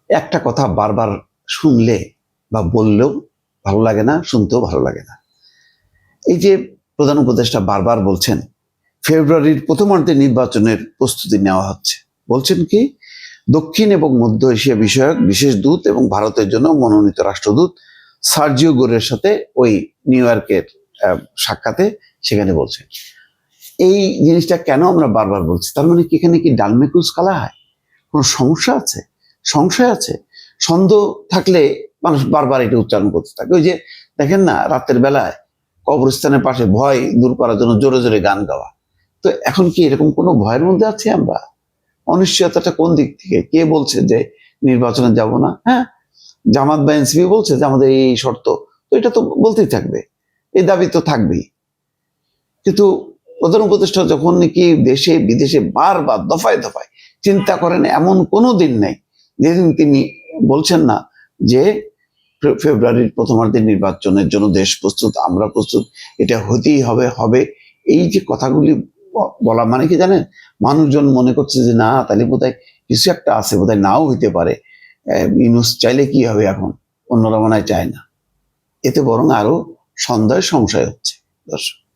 একটা কথা বারবার শুনলে বা বললেও ভালো লাগে না, শুনতেও ভালো লাগে না। এই যে প্রধান উপদেষ্টা বারবার বলছেন ফেব্রুয়ারির প্রথমার্ধে নির্বাচনের প্রস্তুতি নেওয়া হচ্ছে, বলছেন কি দক্ষিণ এবং মধ্য এশিয়া বিষয়ক বিশেষ দূত এবং ভারতের জন্য মনোনীত রাষ্ট্রদূত সার্জিও গোরের সাথে ওই নিউ ইয়র্কের সাক্ষাতে সেখানে বলছেন। এই জিনিসটা কেন আমরা বারবার বলছি? তার মানে কি এখানে কি ডালমেকুস কালা হয়? কোনো সমস্যা আছে, সংশয় আছে? সন্দেহ থাকলে মানুষ বারবার এটা উচ্চারণ করতে থাকে। ওই যে দেখেন না, রাতের বেলায় কবরস্থানের পাশে ভয় দূর করার জন্য জোরে জোরে গান গাওয়া। তো এখন কি এরকম কোনো ভয়ের মধ্যে আছি আমরা? অনিশ্চয়তাটা কোন দিক থেকে? কে বলছে যে নির্বাচনে যাব না? হ্যাঁ, জামাত বা এনসিপি বলছে যে আমাদের এই শর্ত, তো এটা তো বলতেই থাকবে, এই দাবি তো থাকবেই। কিন্তু প্রধান উপদেষ্টা যখন নাকি দেশে বিদেশে বারবার দফায় দফায় চিন্তা করেন, এমন কোনো দিন নেই যেদিন তিনি বলছেন না যে ফেব্রুয়ারির প্রথমার্ধে নির্বাচনের জন্য দেশ প্রস্তুত, আমরা প্রস্তুত, এটা হতেই হবে হবে। এই যে কথাগুলি বলা মানে কি জানেন, মানুষজন মনে করছে যে না তাহলে বোধহয় কিছু একটা আছে, বোধহয় নাও হইতে পারে, ইউনূস চাইলে কি হবে, এখন অন্যরা মনে হয় চায় না। এতে বরং আরো সন্দেহ সংশয় হচ্ছে। দর্শক।